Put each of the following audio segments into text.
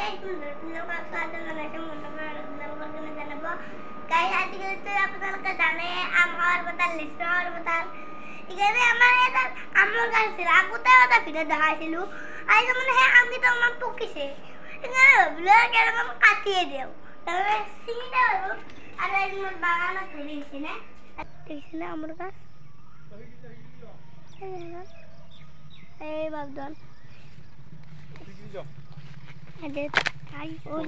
guys, menurut aku ada ngasih teman-teman dengan জানাবো guys আজকে তো আপনাদের জানে আমার বতাল লিস্টার বতাল এখানে আমার এটা আমার গাছ ছিল আগুতে ওটা ভিডিও দেখাইছিল আই মানে হে আমি তো আমার পকিছে এখানে ব্লগ কেমন কাটিয়ে দেও তাহলে সিংটা হলো আর এই বাগানে ধরেছি না দেখছি না আমার গাছ এই বাগদান ada tai oh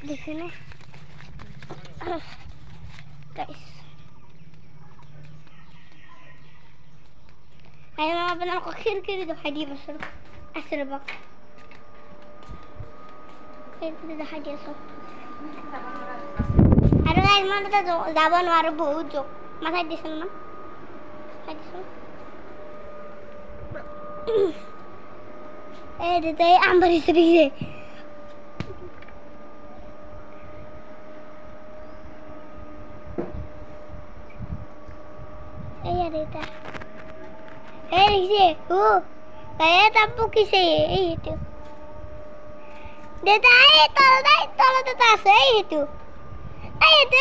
di sini guys ayo mama benar kok kiri tuh hadiah besar asal bak kiri tuh hadiah so ada guys mana tuh jaban waru bujuk masa di sana man di sana dito ay ambar isrige dito sige kaya tapo kise ito dito ay tolo tatas ito ay ito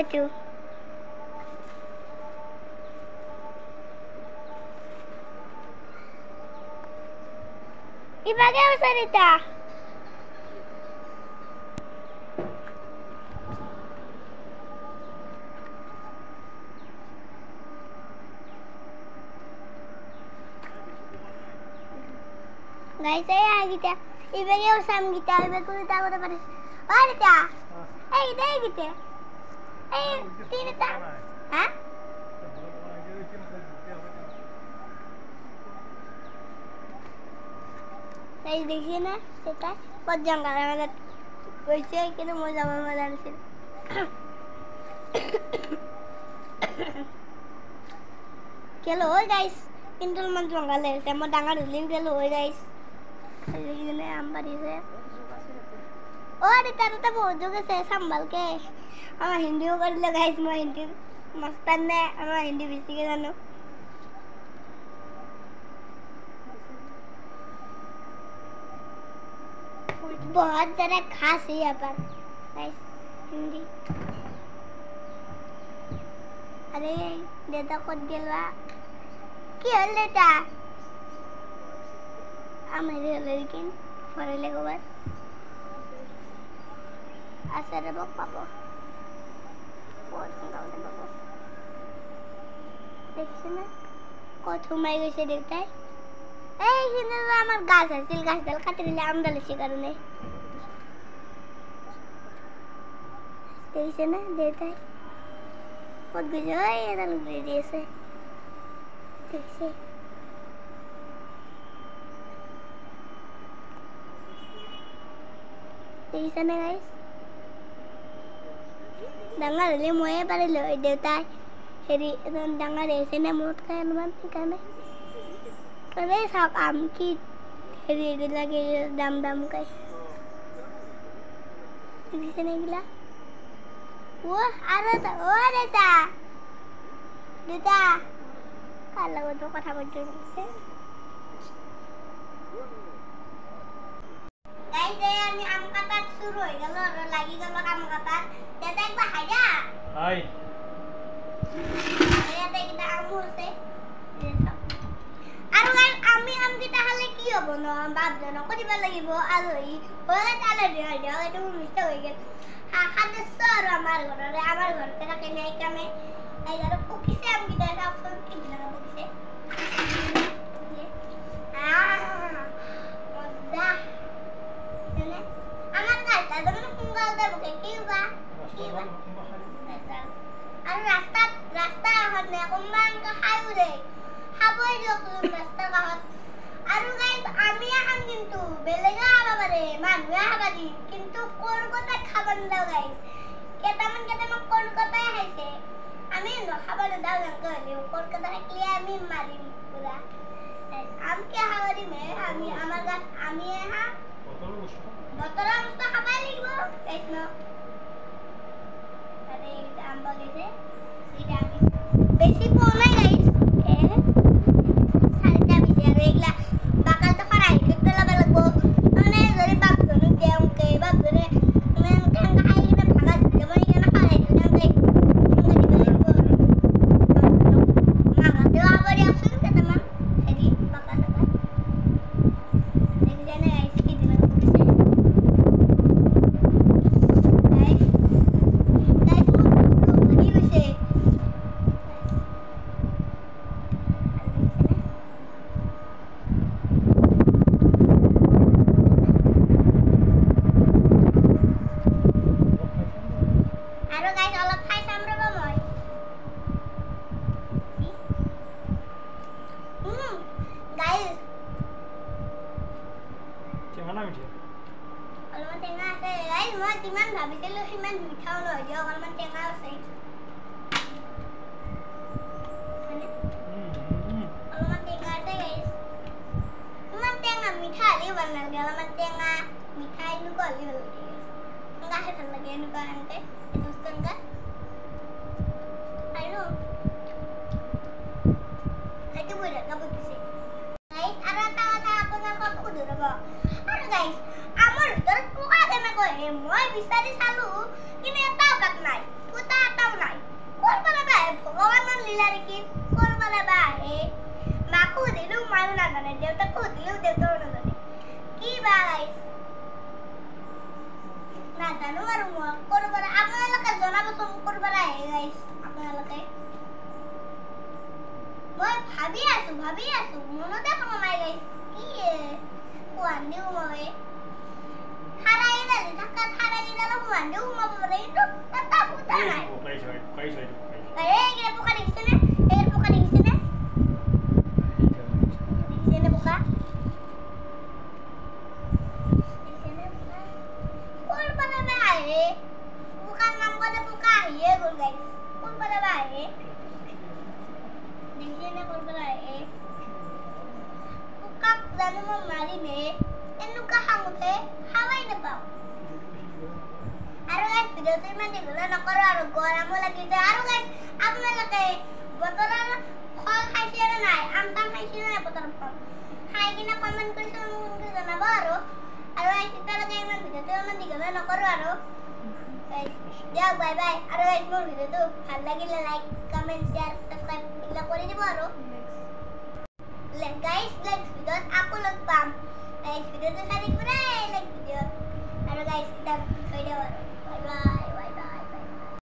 ito Ibagay mo salita. Guys, saya kita. Ibagay mo sam kita. Ibagay ko kita ako pares. Oh, kita. Eh, kita. Eh, kita. Ha? Guys, देखिए ना सेटा बहुत जंगल है मतलब वैसे है कि तो मजा से चलो हो गाइस किंतु मन जंगल है से म डांगा दिलिम चलो हो गाइस देखिए ना हम बारी से और इतना तो बहुत जगह से संभाल के हम हिंदी को कर ले गाइस मैं हिंदी मस्तन ने हम हिंदी बेसिक के जानो बहुत ज़्यादा खास है यहाँ पर गाइस हिंदी अरे देता खुद दिलवा क्या लेता मेरे लेकिन फरेले को बार असर है पापा बहुत सुंदर है पापा देखिए ना कौन माई वैसे देखता है এই কিন্তু আমার গাছ আছে গাছ ডাল কাটে দিলে আমদাল এসে কারণে দেখছে না দেখায় কত কিছু হয় এটা লুকিয়ে দিয়েছে দেখছে দেখছে না গাইস ডাঙা দিলে ময়ে পাৰিলো দেউতাই হেৰি ডাঙা দিয়েছে না মত খাই অনুমান সেইকাৰণে Kami sak amki hari lagi dam kai. Di sana gila. Wah, ada tak? Oh, ada tak? Duta. Kalau itu kata macam ni. Guys, saya ni angkatan suruh. Kalau lagi kalau angkatan, datang bahaya. Hai. Saya kita amur sih. আৰু guys আমি কিটা হলে কি হ'ব ন বাপ জানো কদিব লাগিব আলহী হলে আলহী হয় এইটো মিষ্টেক হৈ গেল সদস্য আৰু আমাৰ ঘৰতে ৰাখে নাই কামে এই আৰু পকিছে আমি কিটা অপশন কি দিনা পকিছে মজা এনে আমাৰ গাইতা মানে ফুংগাল দে বকে কিবা আৰু ৰাস্তা হনে কোনমান খাইও দে খাবই দিয়ক ৰাস্তা কাষত আৰু গাইস আমি আহাম কিন্তু বেলেগে খাবা পাৰে মানুহে খাবা দি কিন্তু কলকাতা খাবা নাও গাইস কেটামান কলকাতায় খাইছে আমি নখাবা দাও জানকে হলিও কলকাতা থাকলে আমি মারিম পুরা আমকে খাবারি মে আমি আমার গাছ আমি হা বতরা মুস্তা খাবাই লাগিব গাইস ন আরে এটা আম বাগেছে এটা আমি বেশি পোনা গাইস ইমান মিঠাও নহয় দিয়ক অলপমান টেঙা আছে অলপমান টেঙা আছে গাইছ ইমান টেঙা মিঠা হ'লেও ভাল নালাগে অলপমান টেঙা মিঠা এনেকুৱা হ'লেও ভাল লাগে এনেকুৱা খাই ভাল লাগে এনেকুৱা এনেকৈ এইটো বস্তু এনেকুৱা আৰু সেইটো বঢ়িয়া কাপোৰ গাইছ আৰু এটা কথা আপোনালোকক সুধো ৰ'ব আৰু গাইছ আমাৰ ভিতৰত পোকা কেনেকৈ আহে মই বিচাৰি চালো কিন্তু এটাও গাত নাই ফুটা এটাও নাই ক'ৰ পৰা বা আহে ভগৱানৰ লীলা নেকি ক'ৰ পৰা বা আহে মাকো সুধিলেও মায়ো নাজানে দেউতাকো সুধিলেও দেউতাও নাজানে কি বা গাইছ নাজানো আৰু মই ক'ৰ পৰা আপোনালোকে জনাবচোন ক'ৰ পৰা আহে গাইছ আপোনালোকে মই ভাবি আছো মনতে সোমাই গাইছ কি কোৱান্দিও মই হাৰাইডাল থাকা হাৰাইডাল সোমান্দিও সোমাব পাৰে কিন্তু এটা ফুটা নাই এইগিলা পোকা দেখিছেনে এইগিলা পোকা দেখিছেনে পোকা ক'ৰ পৰা বা আহে পোকাৰ নাম ক'লে পোকা আহিয়ে গ'ল গাইছ ক'ৰ পৰা বা আহে দেখিছেনে ক'ৰ পৰা আহে পোকাক জানো মই মাৰিমে এনেকুৱা খং উঠে খাবই নাপাওঁ আৰু গাইছ ভিডিঅ'টো ইমান দীঘলীয়া নকৰোঁ আৰু গৰমো লাগিছে আৰু গাইছ আপোনালোকে বতৰৰ ফল খাইছে নে নাই আম চাম খাইছে নে নাই বতৰৰ ফল খাই কিনে কমেণ্ট কৰি জনাব আৰু গাইছ এতিয়ালৈকে ইমান ভিডিঅ'টো ইমান দীঘলীয়া নকৰোঁ আৰু গাইছ দিয়ক বাই বাই আৰু গাইছ মোৰ ভিডিঅ'টো ভাল লাগিলে লাইক কমেণ্ট শ্বেয়াৰ ছাবস্ক্ৰাইব এইবিলাক কৰি দিব আৰু গাইছ নেক্সট ভিডিঅ'ত আকৌ লগ পাম গাইছ ভিডিঅ'টো চাই থাকিব দেই নেক্সট ভিডিঅ'ত আৰু গাইছ এতিয়া থৈ দিওঁ আৰু বাই বাই